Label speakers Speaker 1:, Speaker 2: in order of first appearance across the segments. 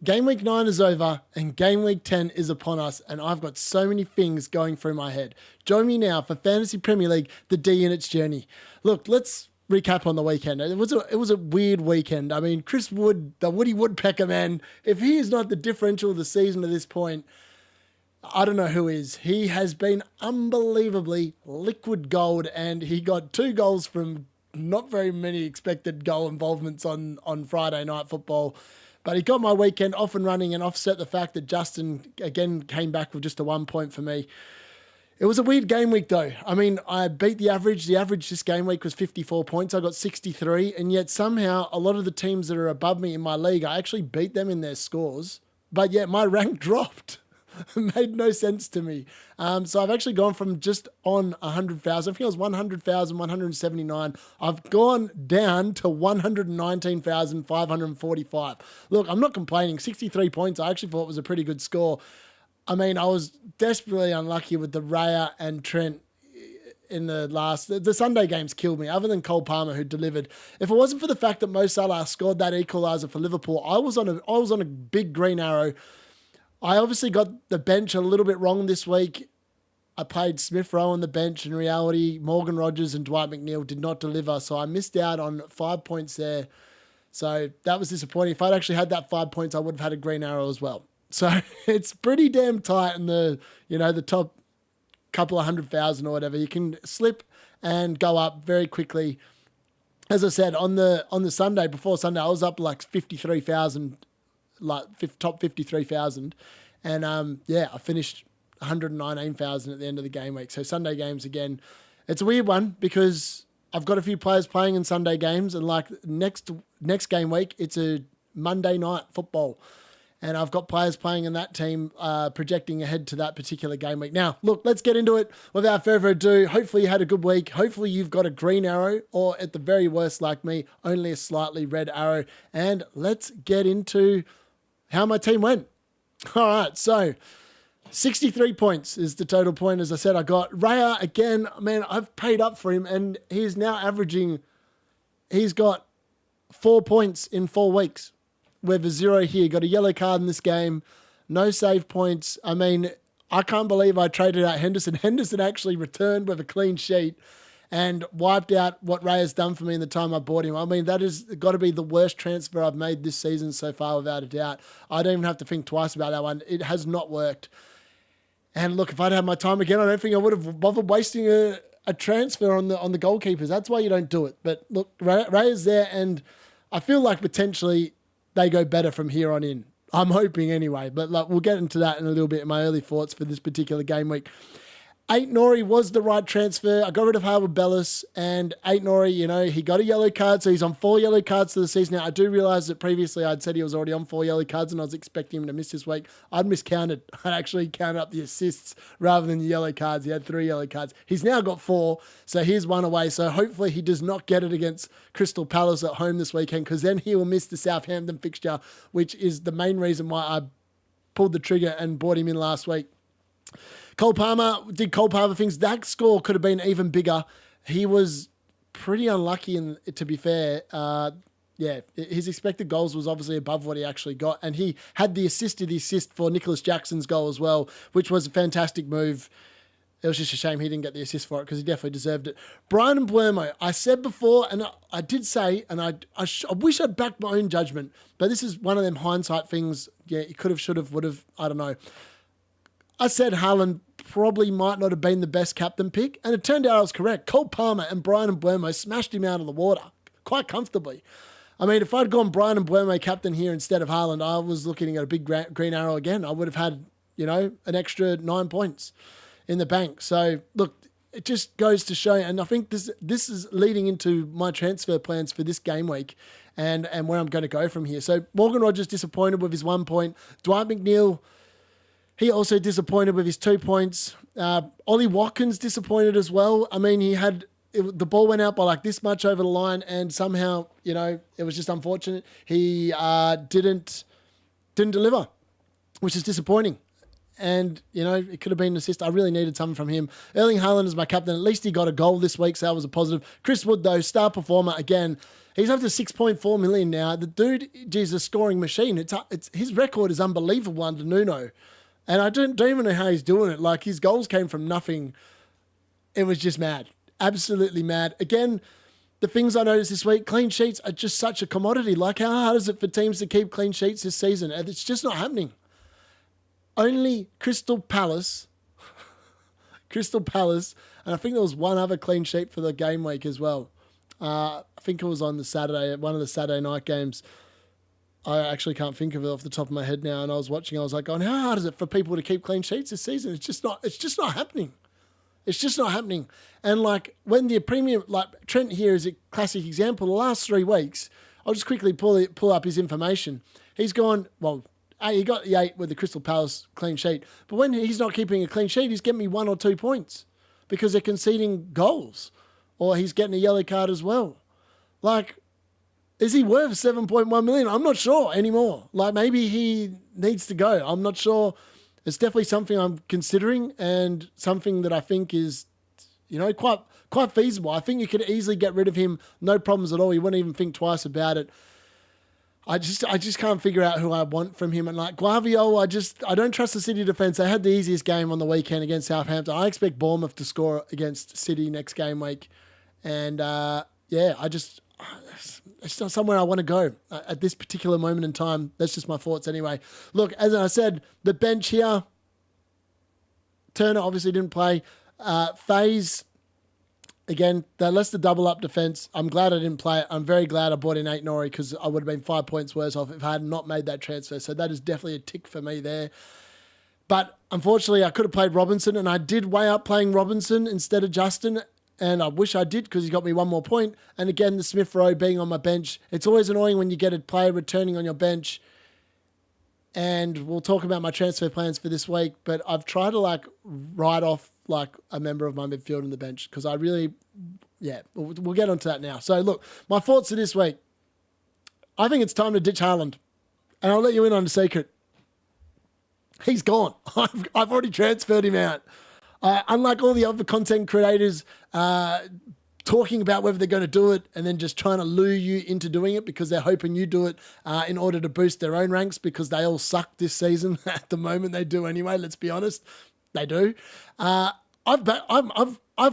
Speaker 1: Game week 9 is over and game week 10 is upon us, and I've got so many things going through my head. Join me now for Fantasy Premier League, the D Unit's journey. Look, let's recap on the weekend. It was a weird weekend. I mean, Chris Wood, the Woody Woodpecker man, if he is not the differential of the season at this point, I don't know who is. He has been unbelievably liquid gold, and he got 2 goals from not very many expected goal involvements on Friday night football. But he got my weekend off and running and offset the fact that Justin, again, came back with just a 1 point for me. It was a weird game week, though. I mean, I beat the average. The average this game week was 54 points. I got 63, and yet somehow a lot of the teams that are above me in my league, I actually beat them in their scores. But yet my rank dropped. It made no sense to me. So I've actually gone from just on 100,000. I think it was 100,179. I've gone down to 119,545. Look, I'm not complaining. 63 points, I actually thought was a pretty good score. I mean, I was desperately unlucky with the Raya and Trent in the Sunday games killed me, other than Cole Palmer, who delivered. If it wasn't for the fact that Mo Salah scored that equaliser for Liverpool, I was on a big green arrow. I obviously got the bench a little bit wrong this week. I played Smith Rowe on the bench. In reality, Morgan Rogers and Dwight McNeil did not deliver, so I missed out on 5 points there. So that was disappointing. If I'd actually had that 5 points, I would have had a green arrow as well. So it's pretty damn tight in the top couple of 100,000 or whatever. You can slip and go up very quickly. As I said, on the Sunday, before Sunday, I was up like 53,000. Top 53,000, and I finished 119,000 at the end of the game week. So Sunday games again, it's a weird one because I've got a few players playing in Sunday games, and like next game week it's a Monday night football, and I've got players playing in that team projecting ahead to that particular game week. Now, look, let's get into it without further ado. Hopefully you had a good week. Hopefully you've got a green arrow, or at the very worst, like me, only a slightly red arrow. And let's get into how my team went. All right, so 63 points is the total point. As I said, I got Raya again. Man, I've paid up for him, and he's now averaging, he's got 4 points in 4 weeks. With a 0 here. Got a yellow card in this game. No save points. I mean, I can't believe I traded out Henderson. Henderson actually returned with a clean sheet and wiped out what Ray has done for me in the time I bought him. I mean, that has got to be the worst transfer I've made this season so far, without a doubt. I don't even have to think twice about that one. It has not worked. And look, if I'd had my time again, I don't think I would have bothered wasting a transfer on the goalkeepers. That's why you don't do it. But look, Ray is there, and I feel like potentially they go better from here on in. I'm hoping anyway. But look, we'll get into that in a little bit in my early thoughts for this particular game week. Nori was the right transfer. I got rid of Harvard Bellis, and Nori, he got a yellow card, so he's on 4 yellow cards to the season. Now, I do realise that previously I'd said he was already on 4 yellow cards, and I was expecting him to miss this week. I'd miscounted. I actually counted up the assists rather than the yellow cards. He had 3 yellow cards. He's now got 4, so here's 1 away. So hopefully he does not get it against Crystal Palace at home this weekend, because then he will miss the Southampton fixture, which is the main reason why I pulled the trigger and bought him in last week. Cole Palmer did Cole Palmer things. That score could have been even bigger. He was pretty unlucky, to be fair. His expected goals was obviously above what he actually got. And he had the assist for Nicholas Jackson's goal as well, which was a fantastic move. It was just a shame he didn't get the assist for it, because he definitely deserved it. Brian Mbeumo, I said before, and I did say, and I wish I'd backed my own judgment, but this is one of them hindsight things. Yeah, he could have, should have, would have, I don't know. I said Haaland probably might not have been the best captain pick, and it turned out I was correct. Cole Palmer and Brian Mbeumo smashed him out of the water quite comfortably. I mean, if I'd gone Brian Mbeumo captain here instead of Haaland, I was looking at a big green arrow again. I would have had, an extra 9 points in the bank. So, look, it just goes to show, and I think this is leading into my transfer plans for this game week and where I'm going to go from here. So, Morgan Rogers disappointed with his 1 point. Dwight McNeil, he also disappointed with his 2 points. Ollie Watkins disappointed as well. I mean, the ball went out by like this much over the line, and somehow, it was just unfortunate. He didn't deliver, which is disappointing. And, it could have been an assist. I really needed something from him. Erling Haaland is my captain. At least he got a goal this week, so that was a positive. Chris Wood, though, star performer again. He's up to 6.4 million now. The dude is a scoring machine. His record is unbelievable under Nuno. And I don't even know how he's doing it. Like, his goals came from nothing. It was just mad. Absolutely mad. Again, the things I noticed this week, clean sheets are just such a commodity. Like, how hard is it for teams to keep clean sheets this season? And it's just not happening. Only Crystal Palace, and I think there was one other clean sheet for the game week as well. I think it was on the Saturday, one of the Saturday night games. I actually can't think of it off the top of my head now. And I was watching, I was like, going, how hard is it for people to keep clean sheets this season? It's just not happening. It's just not happening. And like when the premium, like Trent here is a classic example. The last 3 weeks, I'll just quickly pull up his information. He's gone, well, he got the 8 with the Crystal Palace clean sheet. But when he's not keeping a clean sheet, he's getting me 1 or 2 points because they're conceding goals. Or he's getting a yellow card as well. Like, is he worth 7.1 million? I'm not sure anymore. Like, maybe he needs to go. I'm not sure. It's definitely something I'm considering and something that I think is, quite feasible. I think you could easily get rid of him, no problems at all. You wouldn't even think twice about it. I just can't figure out who I want from him. And like Guardiola, I don't trust the City defence. They had the easiest game on the weekend against Southampton. I expect Bournemouth to score against City next game week. And it's not somewhere I want to go at this particular moment in time. That's just my thoughts anyway. Look, as I said, the bench here, Turner obviously didn't play. FaZe, again, the Leicester double up defence. I'm glad I didn't play it. I'm very glad I bought in Ait-Nouri because I would have been 5 points worse off if I had not made that transfer. So that is definitely a tick for me there. But unfortunately, I could have played Robinson, and I did weigh up playing Robinson instead of Justin. And I wish I did because he got me 1 more point. And again, the Smith Rowe being on my bench. It's always annoying when you get a player returning on your bench. And we'll talk about my transfer plans for this week. But I've tried to write off a member of my midfield on the bench because I really, we'll get onto that now. So look, my thoughts for this week. I think it's time to ditch Haaland. And I'll let you in on the secret. He's gone. I've already transferred him out. Unlike all the other content creators talking about whether they're going to do it and then just trying to lure you into doing it because they're hoping you do it in order to boost their own ranks because they all suck this season. At the moment they do anyway, let's be honest. They do. I've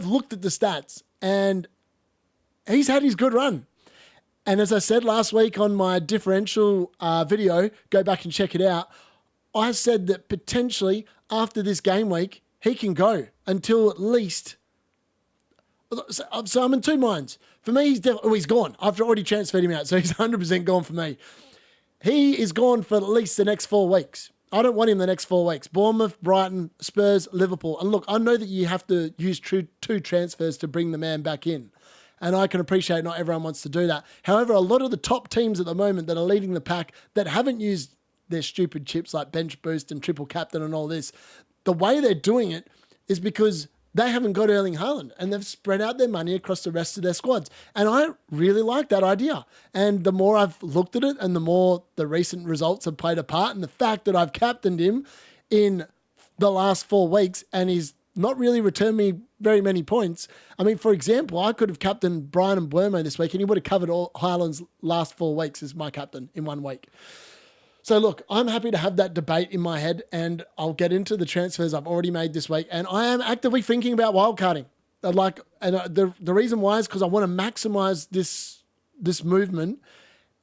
Speaker 1: looked at the stats and he's had his good run. And as I said last week on my differential video, go back and check it out. I said that potentially after this game week, he can go until at least. So I'm in 2 minds. For me, he's gone. I've already transferred him out, so he's 100% gone for me. He is gone for at least the next 4 weeks. I don't want him the next 4 weeks. Bournemouth, Brighton, Spurs, Liverpool. And look, I know that you have to use 2 transfers to bring the man back in. And I can appreciate not everyone wants to do that. However, a lot of the top teams at the moment that are leading the pack that haven't used their stupid chips like bench boost and triple captain and all this, the way they're doing it is because they haven't got Erling Haaland and they've spread out their money across the rest of their squads. And I really like that idea. And the more I've looked at it and the more the recent results have played a part and the fact that I've captained him in the last 4 weeks and he's not really returned me very many points. I mean, for example, I could have captained Brian and Blermo this week and he would have covered all Haaland's last 4 weeks as my captain in 1 week. So look, I'm happy to have that debate in my head and I'll get into the transfers I've already made this week. And I am actively thinking about wildcarding. The reason why is because I want to maximize this movement.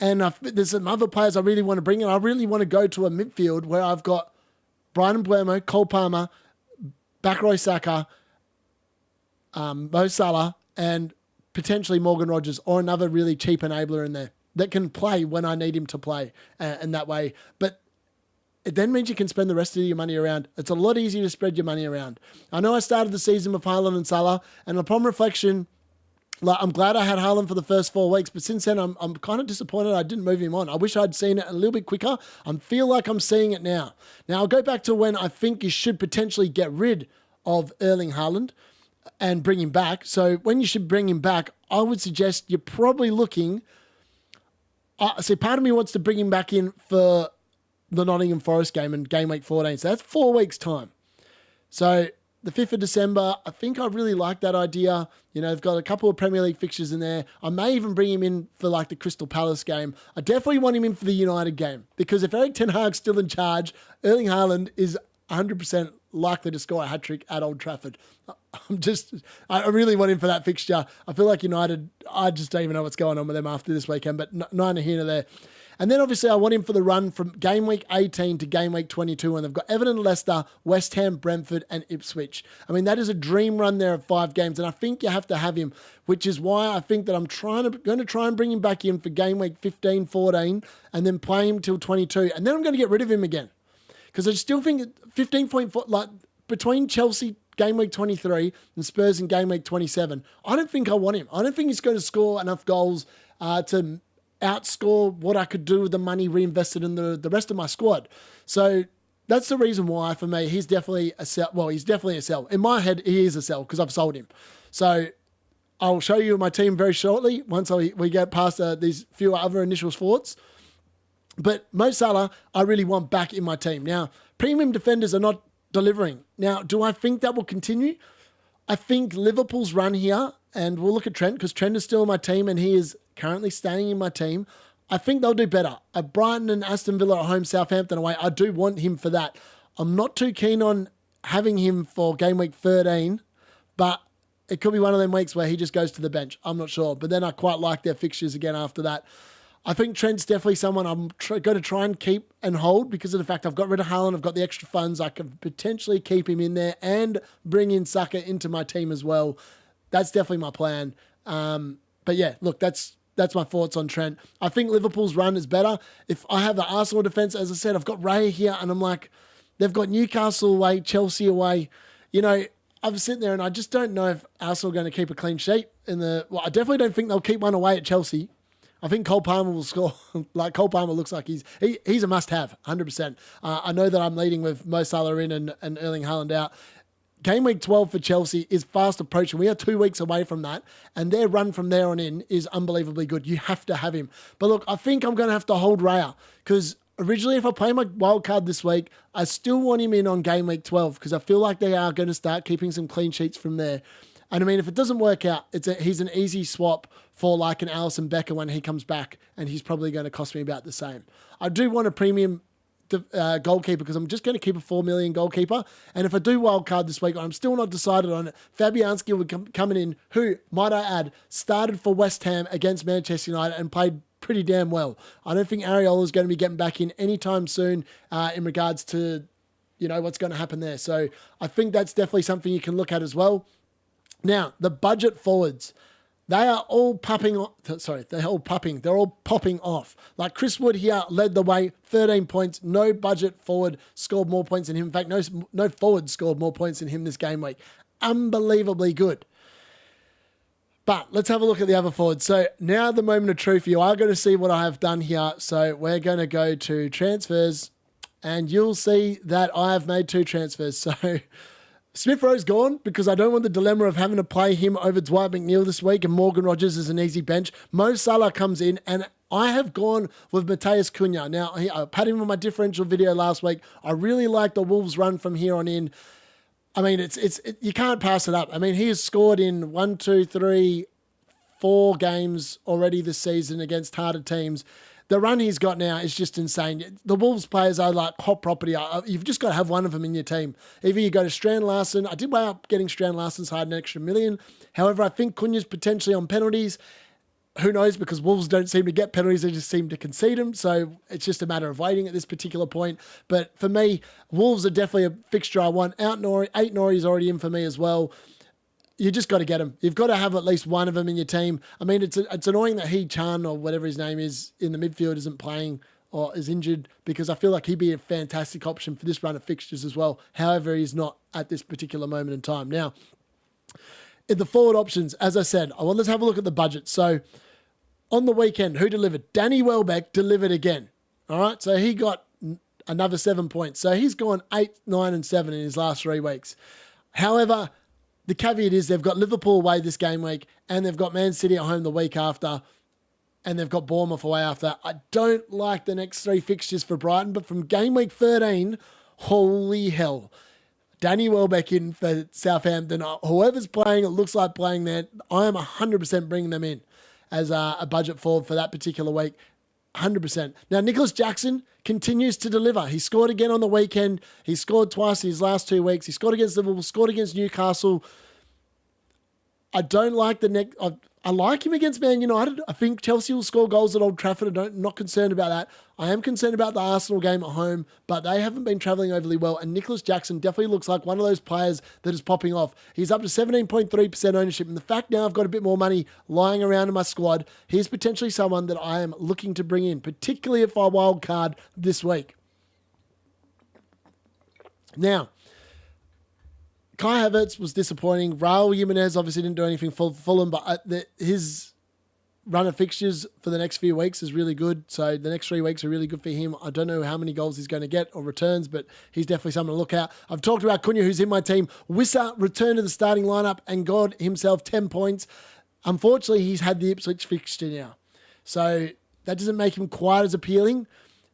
Speaker 1: And there's some other players I really want to bring in. I really want to go to a midfield where I've got Brian Blermo, Cole Palmer, Bakary Saka, Mo Salah, and potentially Morgan Rogers or another really cheap enabler in there that can play when I need him to play in that way. But it then means you can spend the rest of your money around. It's a lot easier to spread your money around. I know I started the season with Haaland and Salah, and upon reflection, I'm glad I had Haaland for the first 4 weeks, but since then I'm kind of disappointed I didn't move him on. I wish I'd seen it a little bit quicker. I feel like I'm seeing it now. Now I'll go back to when I think you should potentially get rid of Erling Haaland and bring him back. So when you should bring him back, I would suggest you're probably looking... part of me wants to bring him back in for the Nottingham Forest game and game week 14. So that's 4 weeks' time. So the 5th of December, I think I really like that idea. You know, they've got a couple of Premier League fixtures in there. I may even bring him in for like the Crystal Palace game. I definitely want him in for the United game because if Erik ten Hag's still in charge, Erling Haaland is 100% likely to score a hat-trick at Old Trafford. I really want him for that fixture. I feel like United, I just don't even know what's going on with them after this weekend, but neither here nor there. And then obviously I want him for the run from game week 18 to game week 22, and they've got Everton, Leicester, West Ham, Brentford, and Ipswich. I mean, that is a dream run there of 5 games, and I think you have to have him, which is why I think that I'm going to try and bring him back in for game week 15, 14, and then play him till 22, and then I'm going to get rid of him again. Because I still think 15.4, like between Chelsea game week 23 and Spurs in game week 27, I don't think I want him. I don't think he's going to score enough goals to outscore what I could do with the money reinvested in the rest of my squad. So that's the reason why, for me, he's definitely a sell. Well, he's definitely a sell. In my head, he is a sell because I've sold him. So I'll show you my team very shortly once we get past these few other initial thoughts. But Mo Salah, I really want back in my team. Now, premium defenders are not delivering. Now, do I think that will continue? I think Liverpool's run here, and we'll look at Trent because Trent is still in my team and he is currently staying in my team. I think they'll do better. At Brighton and Aston Villa at home, Southampton away, I do want him for that. I'm not too keen on having him for game week 13, but it could be one of them weeks where he just goes to the bench. I'm not sure. But then I quite like their fixtures again after that. I think Trent's definitely someone I'm going to try and keep and hold because of the fact I've got rid of Haaland, I've got the extra funds, I can potentially keep him in there and bring in Saka into my team as well. That's definitely my plan. But yeah, look, that's my thoughts on Trent. I think Liverpool's run is better. If I have the Arsenal defence, as I said, I've got Raya here and I'm like, they've got Newcastle away, Chelsea away. You know, I'm sitting there and I just don't know if Arsenal are going to keep a clean sheet. I definitely don't think they'll keep one away at Chelsea. I think Cole Palmer will score. Like Cole Palmer looks like he's a must-have, 100%. I know that I'm leading with Mo Salah in and Erling Haaland out. Game week 12 for Chelsea is fast approaching. We are 2 weeks away from that, and their run from there on in is unbelievably good. You have to have him. But look, I think I'm going to have to hold Raya because originally if I play my wild card this week, I still want him in on game week 12 because I feel like they are going to start keeping some clean sheets from there. And I mean, if it doesn't work out, he's an easy swap for like an Alisson Becker when he comes back, and he's probably going to cost me about the same. I do want a premium goalkeeper because I'm just going to keep a 4 million goalkeeper. And if I do wildcard this week, I'm still not decided on it. Fabianski would coming in, who, might I add, started for West Ham against Manchester United and played pretty damn well. I don't think Areola is going to be getting back in anytime soon in regards to, you know, what's going to happen there. So I think that's definitely something you can look at as well. Now, the budget forwards, they are all popping off. Like Chris Wood here led the way, 13 points. No budget forward scored more points than him. In fact, no forward scored more points than him this game week. Unbelievably good. But let's have a look at the other forwards. So now the moment of truth. You are going to see what I have done here. So we're going to go to transfers, and you'll see that I have made 2 transfers. So Smith Rowe's gone because I don't want the dilemma of having to play him over Dwight McNeil this week and Morgan Rogers is an easy bench. Mo Salah comes in and I have gone with Matheus Cunha. Now, I had him on my differential video last week. I really like the Wolves run from here on in. I mean, you can't pass it up. I mean, he has scored in 4 games already this season against harder teams. The run he's got now is just insane. The Wolves players are like hot property. You've just got to have one of them in your team. Either you go to Strand Larson. I did weigh up getting Strand Larson's hard an extra $1 million. However, I think Cunha's potentially on penalties. Who knows? Because Wolves don't seem to get penalties. They just seem to concede them. So it's just a matter of waiting at this particular point. But for me, Wolves are definitely a fixture I want. Ait-Nouri is already in for me as well. You just got to get him. You've got to have at least one of them in your team. I mean, it's annoying that Chan or whatever his name is in the midfield isn't playing or is injured because I feel like he'd be a fantastic option for this run of fixtures as well. However, he's not at this particular moment in time. Now, in the forward options, as I said, let's have a look at the budget. So on the weekend, who delivered? Danny Welbeck delivered again. All right, so he got another 7 points. So he's gone 8, 9, and 7 in his last 3 weeks. However, the caveat is they've got Liverpool away this game week and they've got Man City at home the week after. and they've got Bournemouth away after that. I don't like the next 3 fixtures for Brighton, but from game week 13, holy hell. Danny Welbeck in for Southampton. Whoever's playing, it looks like playing there. I am 100% bringing them in as a budget forward for that particular week. 100%. Now, Nicholas Jackson continues to deliver. He scored again on the weekend. He scored twice in his last 2 weeks. He scored against Liverpool, scored against Newcastle. I don't like the next. I like him against Man United. I think Chelsea will score goals at Old Trafford. I'm not concerned about that. I am concerned about the Arsenal game at home, but they haven't been travelling overly well. And Nicholas Jackson definitely looks like one of those players that is popping off. He's up to 17.3% ownership. And the fact now I've got a bit more money lying around in my squad, he's potentially someone that I am looking to bring in, particularly if I wildcard this week. Now, Kai Havertz was disappointing. Raul Jimenez obviously didn't do anything for Fulham, but his run of fixtures for the next few weeks is really good. So the next 3 weeks are really good for him. I don't know how many goals he's going to get or returns, but he's definitely someone to look at. I've talked about Cunha, who's in my team. Wissa returned to the starting lineup and got himself 10 points. Unfortunately, he's had the Ipswich fixture now. So that doesn't make him quite as appealing.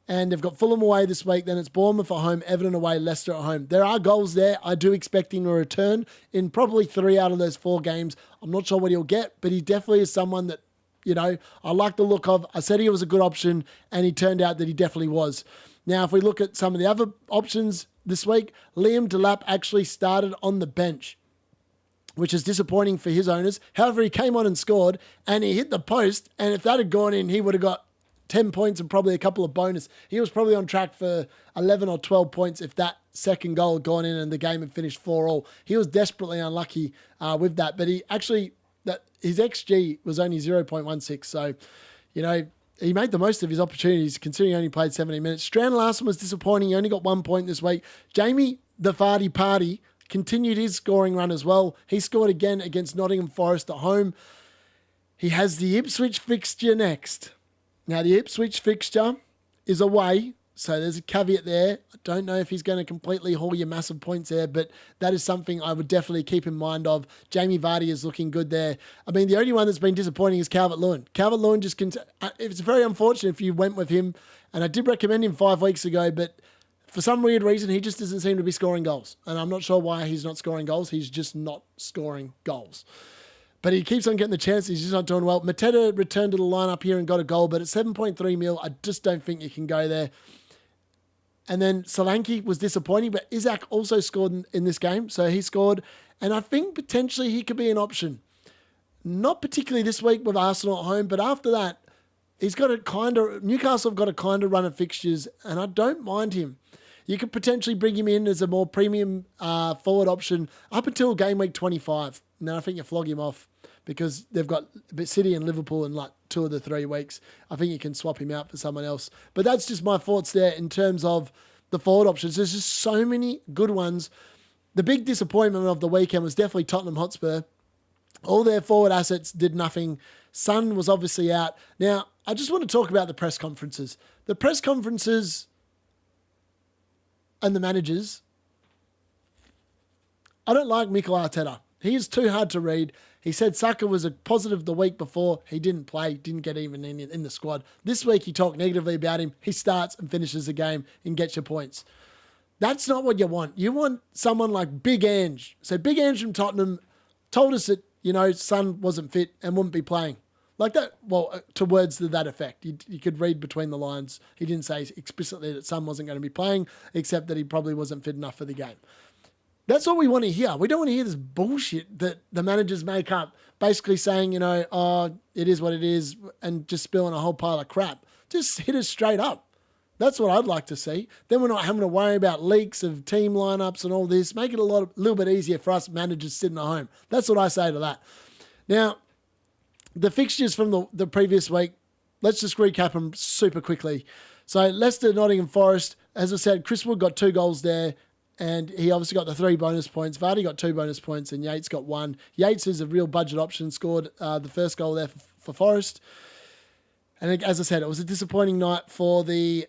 Speaker 1: And they've got Fulham away this week. Then it's Bournemouth at home, Everton away, Leicester at home. There are goals there. I do expect him to return in probably 3 out of those 4 games. I'm not sure what he'll get, but he definitely is someone that, I like the look of. I said he was a good option, and he turned out that he definitely was. Now, if we look at some of the other options this week, Liam Delap actually started on the bench, which is disappointing for his owners. However, he came on and scored, and he hit the post, and if that had gone in, he would have got 10 points and probably a couple of bonus. He was probably on track for 11 or 12 points if that second goal had gone in and the game had finished 4-4. He was desperately unlucky with that, but his XG was only 0.16. So, he made the most of his opportunities considering he only played 70 minutes. Strand Larson was disappointing. He only got 1 point this week. Jamie the Vardy Party continued his scoring run as well. He scored again against Nottingham Forest at home. He has the Ipswich fixture next. Now, the Ipswich fixture is away, so there's a caveat there. I don't know if he's going to completely haul you massive points there, but that is something I would definitely keep in mind of. Jamie Vardy is looking good there. I mean, the only one that's been disappointing is Calvert-Lewin. Calvert-Lewin it's very unfortunate if you went with him, and I did recommend him 5 weeks ago, but for some weird reason, he just doesn't seem to be scoring goals. And I'm not sure why he's not scoring goals. He's just not scoring goals. But he keeps on getting the chance. He's just not doing well. Mateta returned to the lineup here and got a goal, but at 7.3 mil, I just don't think you can go there. And then Solanke was disappointing, but Isaac also scored in this game. So he scored, and I think potentially he could be an option. Not particularly this week with Arsenal at home, but after that, Newcastle have got a kind of run of fixtures, and I don't mind him. You could potentially bring him in as a more premium forward option up until game week 25. Now I think you flog him off because they've got City and Liverpool in like 2 of the 3 weeks. I think you can swap him out for someone else. But that's just my thoughts there in terms of the forward options. There's just so many good ones. The big disappointment of the weekend was definitely Tottenham Hotspur. All their forward assets did nothing. Son was obviously out. Now, I just want to talk about the press conferences. The press conferences and the managers. I don't like Mikel Arteta. He is too hard to read. He said Saka was a positive the week before. He didn't play, didn't get even in the squad. This week he talked negatively about him. He starts and finishes the game and gets your points. That's not what you want. You want someone like Big Ange. So Big Ange from Tottenham told us that, Son wasn't fit and wouldn't be playing. Like that, well, to words to that effect. You could read between the lines. He didn't say explicitly that Son wasn't going to be playing, except that he probably wasn't fit enough for the game. That's what we want to hear. We don't want to hear this bullshit that the managers make up, basically saying, it is what it is, and just spilling a whole pile of crap. Just hit us straight up. That's what I'd like to see. Then we're not having to worry about leaks of team lineups and all this. Make it a little bit easier for us managers sitting at home. That's what I say to that. Now, the fixtures from the previous week, let's just recap them super quickly. So Leicester, Nottingham Forest, as I said, Chris Wood got 2 goals there, and he obviously got the 3 bonus points. Vardy got 2 bonus points, and Yates got 1. Yates is a real budget option, scored the first goal there for Forest. And as I said, it was a disappointing night for the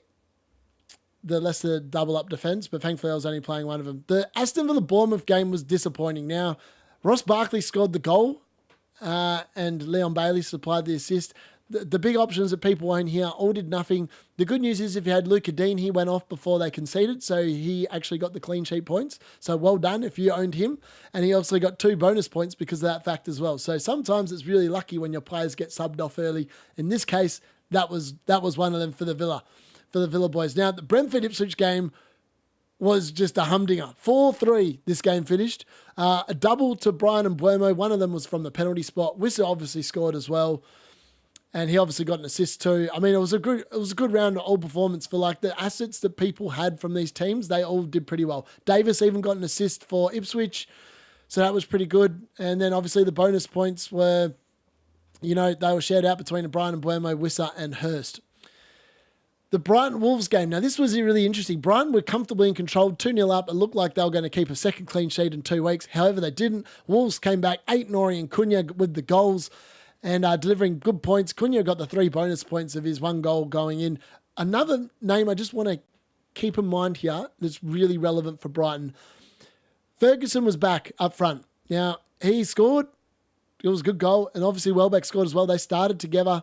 Speaker 1: Leicester double-up defence, but thankfully I was only playing one of them. The Aston Villa-Bournemouth game was disappointing. Now, Ross Barkley scored the goal, and Leon Bailey supplied the assist. the big options that people won't hear all did nothing. The good news is if you had Luca Dean, he went off before they conceded, so he actually got the clean sheet points. So well done if you owned him. And he also got 2 bonus points because of that fact as well. So sometimes it's really lucky when your players get subbed off early. In this case, that was one of them for the Villa boys. Now, the Brentford-Ipswich game was just a humdinger. 4-3 this game finished. A double to Brian and Buemo. One of them was from the penalty spot. Wissa obviously scored as well. And he obviously got an assist too. I mean, it was a good round of all performance for like the assets that people had from these teams. They all did pretty well. Davis even got an assist for Ipswich. So that was pretty good. And then obviously the bonus points were, they were shared out between Brian and Buemo, Wissa and Hurst. The Brighton-Wolves game. Now, this was really interesting. Brighton were comfortably in control, 2-0 up. It looked like they were going to keep a second clean sheet in 2 weeks. However, they didn't. Wolves came back, 8-Nori and Cunha with the goals and delivering good points. Cunha got the 3 bonus points of his 1 goal going in. Another name I just want to keep in mind here that's really relevant for Brighton. Ferguson was back up front. Now, he scored. It was a good goal. And obviously, Welbeck scored as well. They started together.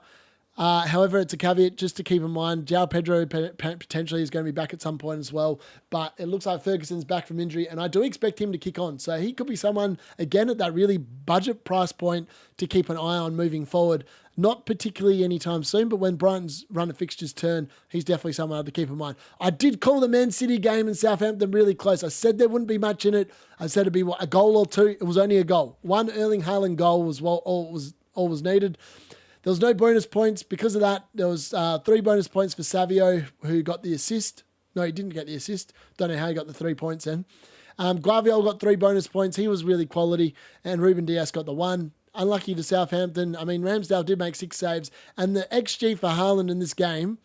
Speaker 1: However, it's a caveat just to keep in mind. João Pedro potentially is going to be back at some point as well. But it looks like Ferguson's back from injury, and I do expect him to kick on. So he could be someone, again, at that really budget price point to keep an eye on moving forward. Not particularly anytime soon, but when Brighton's run of fixtures turn, he's definitely someone to keep in mind. I did call the Man City game in Southampton really close. I said there wouldn't be much in it. I said it'd be a goal or 2. It was only a goal. 1 Erling Haaland goal was all was needed. There was no bonus points. Because of that, there was 3 bonus points for Savio, who got the assist. No, he didn't get the assist. Don't know how he got the 3 points then. Guardiola got 3 bonus points. He was really quality. And Ruben Dias got the 1. Unlucky to Southampton. I mean, Ramsdale did make 6 saves. And the XG for Haaland in this game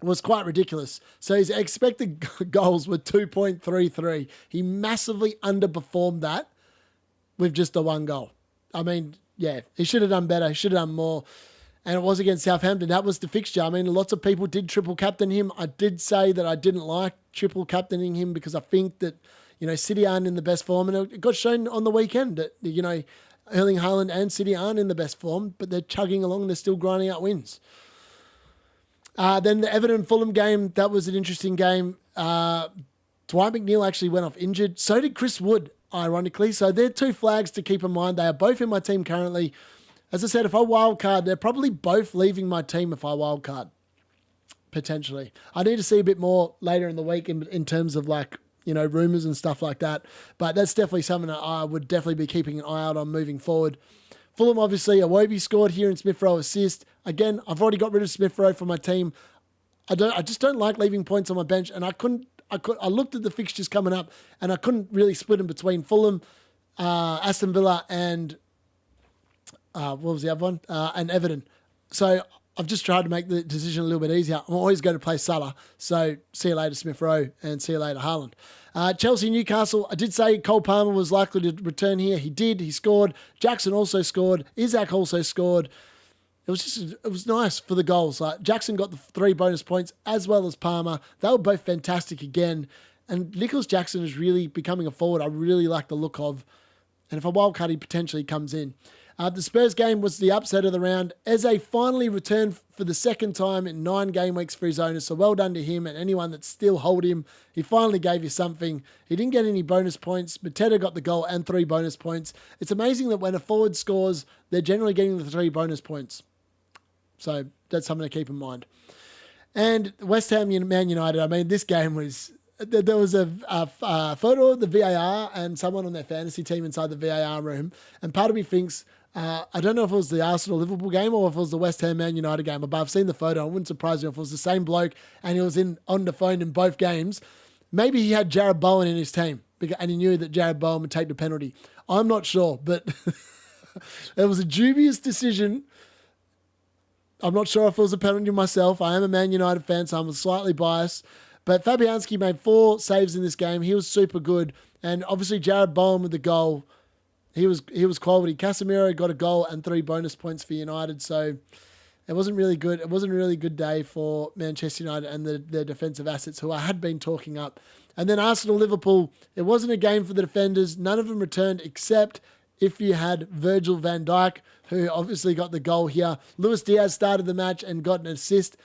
Speaker 1: was quite ridiculous. So his expected goals were 2.33. He massively underperformed that with just the 1 goal. I mean, yeah, he should have done better. He should have done more. And it was against Southampton. That was the fixture. I mean, lots of people did triple captain him. I did say that I didn't like triple captaining him because I think that, City aren't in the best form. And it got shown on the weekend that, Erling Haaland and City aren't in the best form, but they're chugging along. They're still grinding out wins. Then the Everton-Fulham game, that was an interesting game. Dwight McNeil actually went off injured. So did Chris Wood, ironically. So they're 2 flags to keep in mind. They are both in my team currently. As I said, if I wildcard, they're probably both leaving my team if I wildcard, potentially. I need to see a bit more later in the week in terms of rumours and stuff like that. But that's definitely something that I would definitely be keeping an eye out on moving forward. Fulham, obviously, Iwobi scored here and Smith Rowe assist. Again, I've already got rid of Smith Rowe from my team. I just don't like leaving points on my bench, and I looked at the fixtures coming up, and I couldn't really split them between Fulham, Aston Villa, and what was the other one? And Everton. So I've just tried to make the decision a little bit easier. I'm always going to play Salah. So see you later, Smith Rowe, and see you later, Haaland. Chelsea, Newcastle. I did say Cole Palmer was likely to return here. He did. He scored. Jackson also scored. Isaac also scored. It was nice for the goals. Jackson got the 3 bonus points as well as Palmer. They were both fantastic again. And Nicholas Jackson is really becoming a forward I really like the look of. And if a wildcard, he potentially comes in. The Spurs game was the upset of the round. Eze finally returned for the second time in 9 game weeks for his owners. So well done to him and anyone that still hold him. He finally gave you something. He didn't get any bonus points. Mateta got the goal and 3 bonus points. It's amazing that when a forward scores, they're generally getting the 3 bonus points. So that's something to keep in mind. And West Ham Man United, I mean, this game was... There was a photo of the VAR and someone on their fantasy team inside the VAR room. And part of me thinks... I don't know if it was the Arsenal-Liverpool game or if it was the West Ham Man United game, but I've seen the photo. It wouldn't surprise me if it was the same bloke and he was on the phone in both games. Maybe he had Jared Bowen in his team and he knew that Jared Bowen would take the penalty. I'm not sure, but it was a dubious decision. I'm not sure if it was a penalty myself. I am a Man United fan, so I'm slightly biased. But Fabianski made 4 saves in this game. He was super good. And obviously Jared Bowen with the goal. He was quality. Casemiro got a goal and 3 bonus points for United. So it wasn't really good. It wasn't a really good day for Manchester United and their defensive assets, who I had been talking up. And then Arsenal-Liverpool, it wasn't a game for the defenders. None of them returned except if you had Virgil van Dijk, who obviously got the goal here. Luis Diaz started the match and got an assist.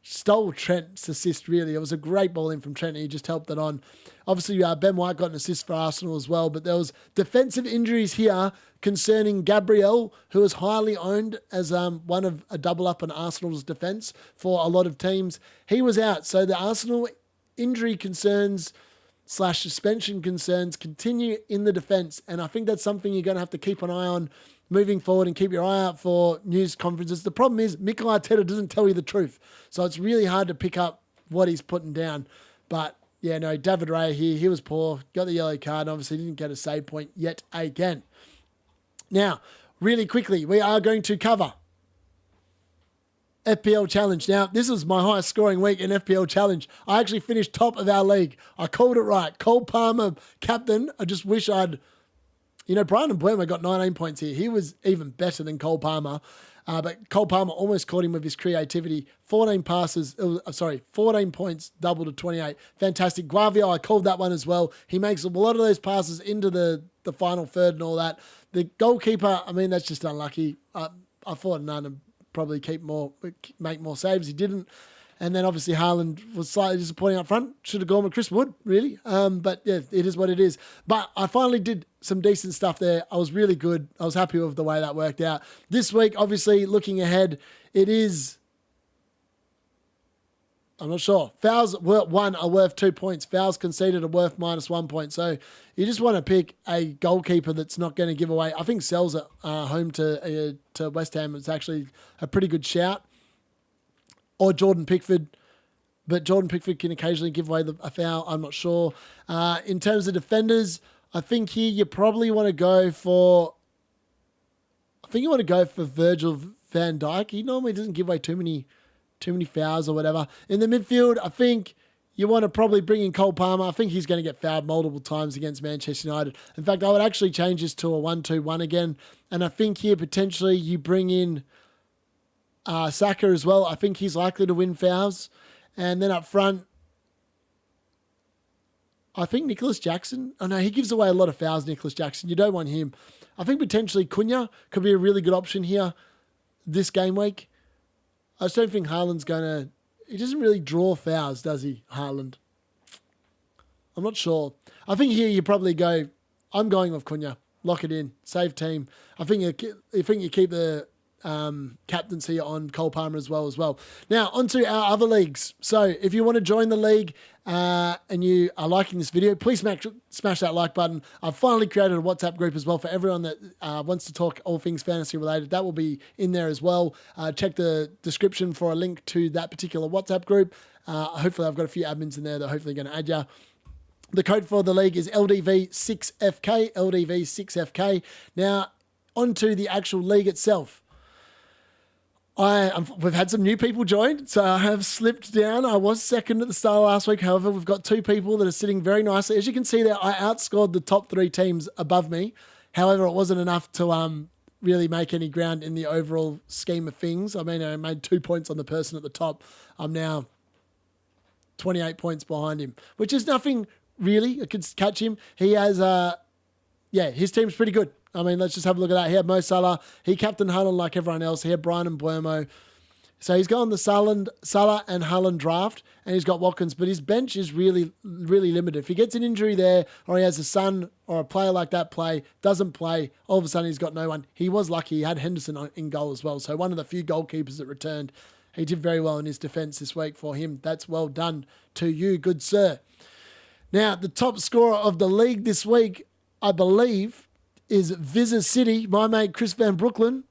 Speaker 1: Stole Trent's assist, really. It was a great ball in from Trent, and he just helped it on. Obviously, Ben White got an assist for Arsenal as well, but there was defensive injuries here concerning Gabriel, who was highly owned as one of a double up on Arsenal's defence for a lot of teams. He was out, so the Arsenal injury concerns / suspension concerns continue in the defence, and I think that's something you're going to have to keep an eye on moving forward and keep your eye out for news conferences. The problem is Mikel Arteta doesn't tell you the truth, so it's really hard to pick up what he's putting down. But yeah, no, David Raya here, he was poor, got the yellow card, and obviously didn't get a save point yet again. Now, really quickly, we are going to cover FPL Challenge. Now, this was my highest scoring week in FPL Challenge. I actually finished top of our league. I called it right. Cole Palmer, captain. I just wish I'd... Brian Mbeumo got 19 points here. He was even better than Cole Palmer. But Cole Palmer almost caught him with his creativity. 14 points, double to 28. Fantastic. Guavio, I called that one as well. He makes a lot of those passes into the final third and all that. The goalkeeper, that's just unlucky. I thought Nunn would probably make more saves. He didn't. And then obviously Haaland was slightly disappointing up front. Should have gone with Chris Wood, really. But yeah, it is what it is. But I finally did some decent stuff there. I was really good. I was happy with the way that worked out. This week, obviously, looking ahead, it is... I'm not sure. Fouls won are worth 2 points. Fouls conceded are worth -1 point. So you just want to pick a goalkeeper that's not going to give away. I think Sells at home to West Ham is actually a pretty good shout. Or Jordan Pickford, but Jordan Pickford can occasionally give away a foul. I'm not sure. In terms of defenders, I think here you probably want to go for... Virgil van Dijk. He normally doesn't give away too many fouls or whatever. In the midfield, I think you want to probably bring in Cole Palmer. I think he's going to get fouled multiple times against Manchester United. In fact, I would actually change this to a 1-2-1 again. And I think here potentially you bring in Saka as well. I think he's likely to win fouls. And then up front, I think Nicholas Jackson. Oh no, he gives away a lot of fouls, Nicholas Jackson. You don't want him. I think potentially Cunha could be a really good option here this game week. I just don't think Haaland's going to... He doesn't really draw fouls, does he, Haaland? I'm not sure. I think here you probably go... I'm going with Cunha. Lock it in. Save team. I think you keep the captaincy on Cole Palmer as well. Now, onto our other leagues. So, if you want to join the league and you are liking this video, please smash that like button. I've finally created a WhatsApp group as well for everyone that wants to talk all things fantasy related. That will be in there as well. Check the description for a link to that particular WhatsApp group. Hopefully, I've got a few admins in there that are hopefully going to add you. The code for the league is LDV6FK, LDV6FK. Now, onto the actual league itself. We've had some new people join, so I have slipped down. I was second at the start of last week. However, we've got two people that are sitting very nicely. As you can see there, I outscored the top three teams above me. However, it wasn't enough to really make any ground in the overall scheme of things. I made 2 points on the person at the top. I'm now 28 points behind him, which is nothing really. I could catch him. He has, his team's pretty good. Let's just have a look at that. He had Mo Salah. He captained Haaland like everyone else. He had Brian and Mbeumo. So he's got on the Salah and Haaland draft, and he's got Watkins, but his bench is really, really limited. If he gets an injury there, or he has a son or a player like that doesn't play, all of a sudden he's got no one. He was lucky. He had Henderson in goal as well. So one of the few goalkeepers that returned. He did very well in his defence this week for him. That's well done to you, good sir. Now, the top scorer of the league this week, I believe, is Vizza City, my mate Chris Van Brooklyn.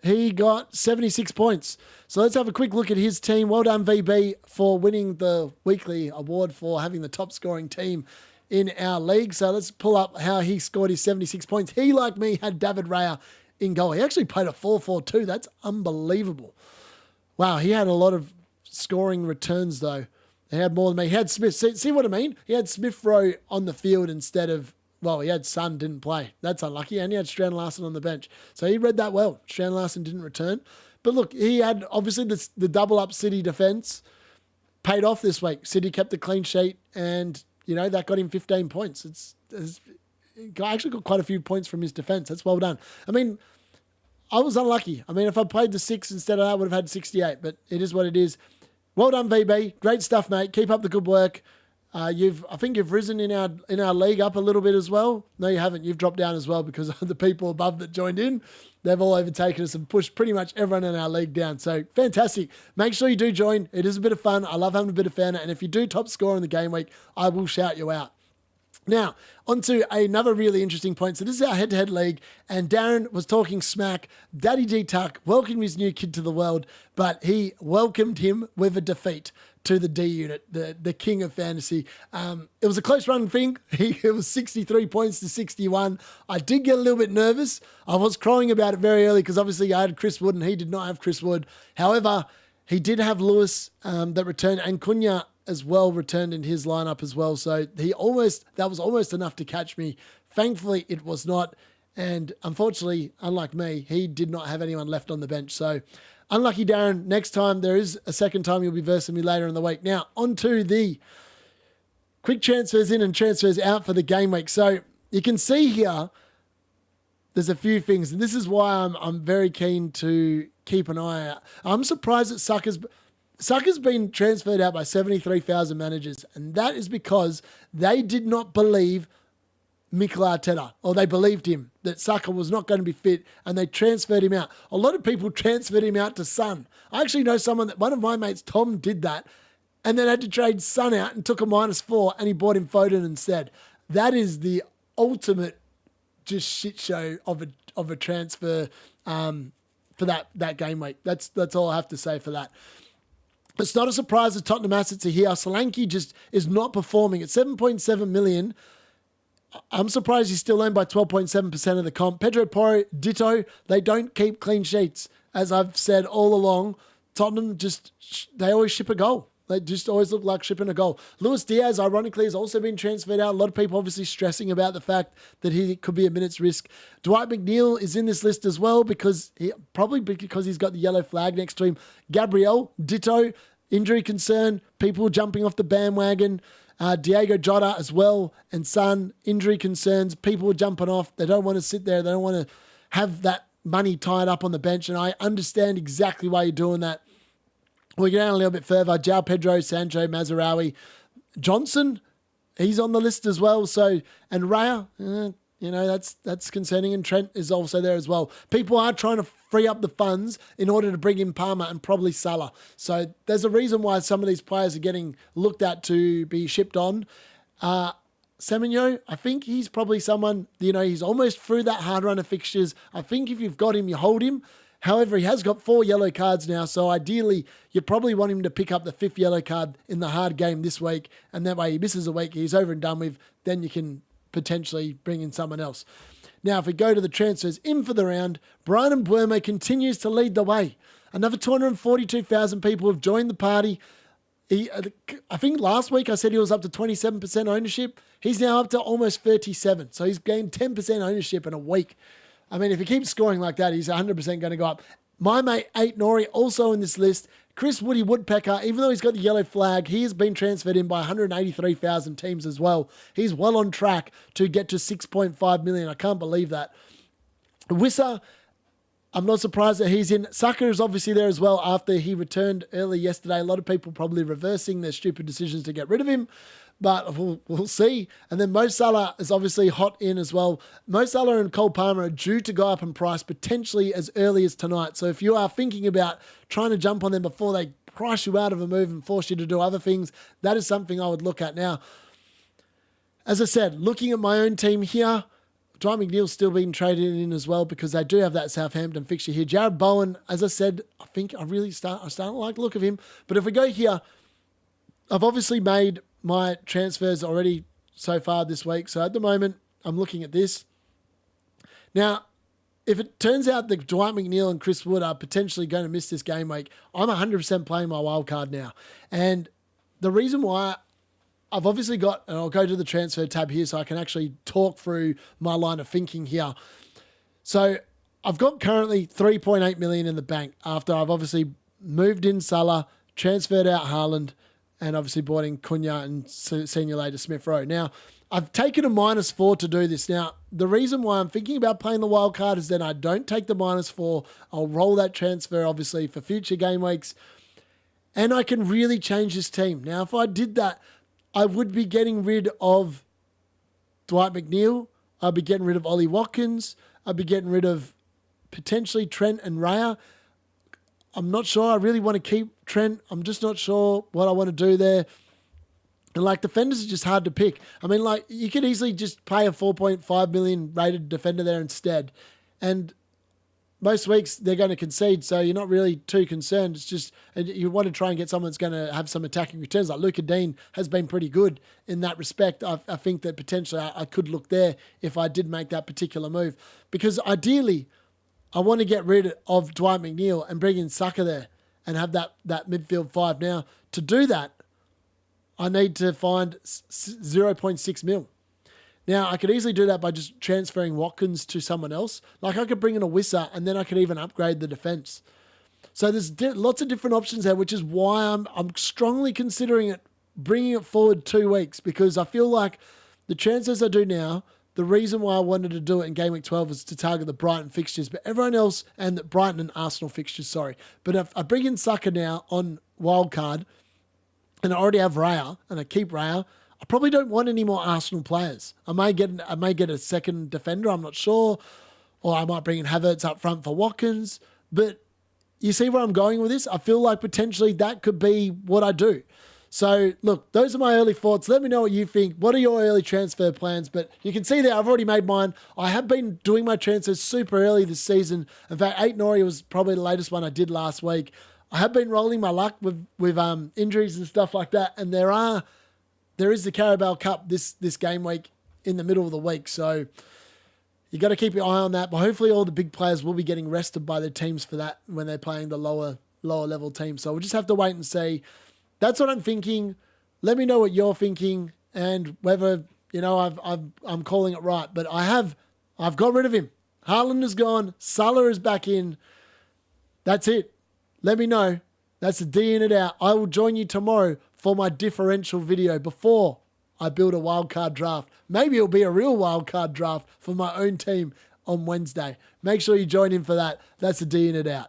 Speaker 1: He got 76 points. So let's have a quick look at his team. Well done, VB, for winning the weekly award for having the top scoring team in our league. So let's pull up how he scored his 76 points. He, like me, had David Raya in goal. He actually played a 4-4-2. That's unbelievable. Wow, he had a lot of scoring returns, though. He had more than me. He had Smith. See what I mean? He had Smith Rowe on the field instead of... Well, he had Son, didn't play. That's unlucky. And he had Strand Larson on the bench. So he read that well. Strand Larson didn't return. But look, he had obviously the double-up City defence paid off this week. City kept a clean sheet and, that got him 15 points. actually got quite a few points from his defense. That's well done. I mean, I was unlucky. I mean, if I played the 6 instead of that, I would have had 68, but it is what it is. Well done, VB. Great stuff, mate. Keep up the good work. I think you've risen in our league up a little bit as well. No, you haven't. You've dropped down as well because of the people above that joined in. They've all overtaken us and pushed pretty much everyone in our league down. So fantastic. Make sure you do join. It is a bit of fun. I love having a bit of fun. And if you do top score in the game week, I will shout you out. Now, on to another really interesting point. So this is our head-to-head league, and Darren was talking smack. Daddy G Tuck welcomed his new kid to the world, but he welcomed him with a defeat to the D unit, the king of fantasy. It was a close run thing. It was 63 points to 61. I did get a little bit nervous. I was crying about it very early because obviously I had Chris Wood and he did not have Chris Wood. However, he did have Lewis that returned, and Cunha as well returned in his lineup as well. So that was almost enough to catch me. Thankfully, it was not. And unfortunately, unlike me, he did not have anyone left on the bench. So unlucky, Darren. Next time, there is a second time you'll be versing me later in the week. Now, on to the quick transfers in and transfers out for the game week. So you can see here, there's a few things. And this is why I'm very keen to keep an eye out. I'm surprised that Sucker's been transferred out by 73,000 managers, and that is because they did not believe Mikel Arteta, or they believed him, that Sucker was not going to be fit, and they transferred him out. A lot of people transferred him out to Son. I actually know one of my mates, Tom, did that, and then had to trade Son out and took a -4, and he bought him Foden instead. That is the ultimate just shit show of a transfer for that game week. That's all I have to say for that. It's not a surprise that Tottenham assets are here. Solanke just is not performing. At 7.7 million, I'm surprised he's still owned by 12.7% of the comp. Pedro Porro, ditto. They don't keep clean sheets. As I've said all along, Tottenham they always ship a goal. They just always look like shipping a goal. Luis Diaz, ironically, has also been transferred out. A lot of people obviously stressing about the fact that he could be a minute's risk. Dwight McNeil is in this list as well because he's got the yellow flag next to him. Gabriel, ditto, injury concern, people jumping off the bandwagon. Diego Jota as well, and Son, injury concerns, people jumping off. They don't want to sit there. They don't want to have that money tied up on the bench, and I understand exactly why you're doing that. We get down a little bit further. João Pedro, Sancho, Mazraoui, Johnson, he's on the list as well. So, and Raya, that's concerning. And Trent is also there as well. People are trying to free up the funds in order to bring in Palmer and probably Salah. So there's a reason why some of these players are getting looked at to be shipped on. Semenyo, I think he's probably someone, he's almost through that hard run of fixtures. I think if you've got him, you hold him. However, he has got 4 yellow cards now, so ideally, you probably want him to pick up the 5th yellow card in the hard game this week, and that way he misses a week, he's over and done with, then you can potentially bring in someone else. Now, if we go to the transfers in for the round, Brian Mbeumo continues to lead the way. Another 242,000 people have joined the party. I think last week I said he was up to 27% ownership. He's now up to almost 37%, so he's gained 10% ownership in a week. I mean, if he keeps scoring like that, he's 100% going to go up. My mate, 8 Nori, also in this list. Chris Woody Woodpecker, even though he's got the yellow flag, he has been transferred in by 183,000 teams as well. He's well on track to get to 6.5 million. I can't believe that. Wissa, I'm not surprised that he's in. Saka is obviously there as well after he returned early yesterday. A lot of people probably reversing their stupid decisions to get rid of him. But we'll see. And then Mo Salah is obviously hot in as well. Mo Salah and Cole Palmer are due to go up in price potentially as early as tonight. So if you are thinking about trying to jump on them before they price you out of a move and force you to do other things, that is something I would look at. Now, as I said, looking at my own team here, Dwight McNeil's still being traded in as well because they do have that Southampton fixture here. Jared Bowen, as I said, I think I'm starting to like the look of him. But if we go here, I've obviously made my transfers already so far this week. So at the moment, I'm looking at this. Now, if it turns out that Dwight McNeil and Chris Wood are potentially going to miss this game week, I'm 100% playing my wild card now. And the reason why I've obviously got, and I'll go to the transfer tab here so I can actually talk through my line of thinking here. So I've got currently 3.8 million in the bank after I've obviously moved in Salah, transferred out Haaland, and obviously bought in Cunha and senior later Smith Rowe. Now, I've taken a -4 to do this. Now, the reason why I'm thinking about playing the wild card is then I don't take the -4. I'll roll that transfer, obviously, for future game weeks, and I can really change this team. Now, if I did that, I would be getting rid of Dwight McNeil. I'd be getting rid of Ollie Watkins. I'd be getting rid of potentially Trent and Raya. I'm not sure. I really want to keep Trent. I'm just not sure what I want to do there. And like defenders are just hard to pick. I mean, like you could easily just pay a 4.5 million rated defender there instead. And most weeks they're going to concede, so you're not really too concerned. It's just you want to try and get someone that's going to have some attacking returns. Like Luka Dean has been pretty good in that respect. I think that potentially I could look there if I did make that particular move. Because ideally, I want to get rid of Dwight McNeil and bring in Saka there and have that midfield 5. Now, to do that, I need to find 0.6 mil. Now, I could easily do that by just transferring Watkins to someone else. Like I could bring in a Wissa and then I could even upgrade the defense. So there's lots of different options there, which is why I'm strongly considering it, bringing it forward 2 weeks, because I feel like the transfers I do now, the reason why I wanted to do it in Game Week 12 was to target the Brighton fixtures, but everyone else, and the Brighton and Arsenal fixtures, sorry. But if I bring in Saka now on wildcard, and I already have Raya, and I keep Raya, I probably don't want any more Arsenal players. I may get a second defender, I'm not sure, or I might bring in Havertz up front for Watkins. But you see where I'm going with this? I feel like potentially that could be what I do. So, look, those are my early thoughts. Let me know what you think. What are your early transfer plans? But you can see there, I've already made mine. I have been doing my transfers super early this season. In fact, 8 Nori was probably the latest one I did last week. I have been rolling my luck with injuries and stuff like that. And there is the Carabao Cup this game week in the middle of the week. So you got to keep your eye on that. But hopefully all the big players will be getting rested by their teams for that when they're playing the lower level teams. So we'll just have to wait and see. That's what I'm thinking. Let me know what you're thinking and whether, I'm calling it right. But I've got rid of him. Haaland is gone. Salah is back in. That's it. Let me know. That's the D in it out. I will join you tomorrow for my differential video before I build a wildcard draft. Maybe it'll be a real wildcard draft for my own team on Wednesday. Make sure you join in for that. That's the D in it out.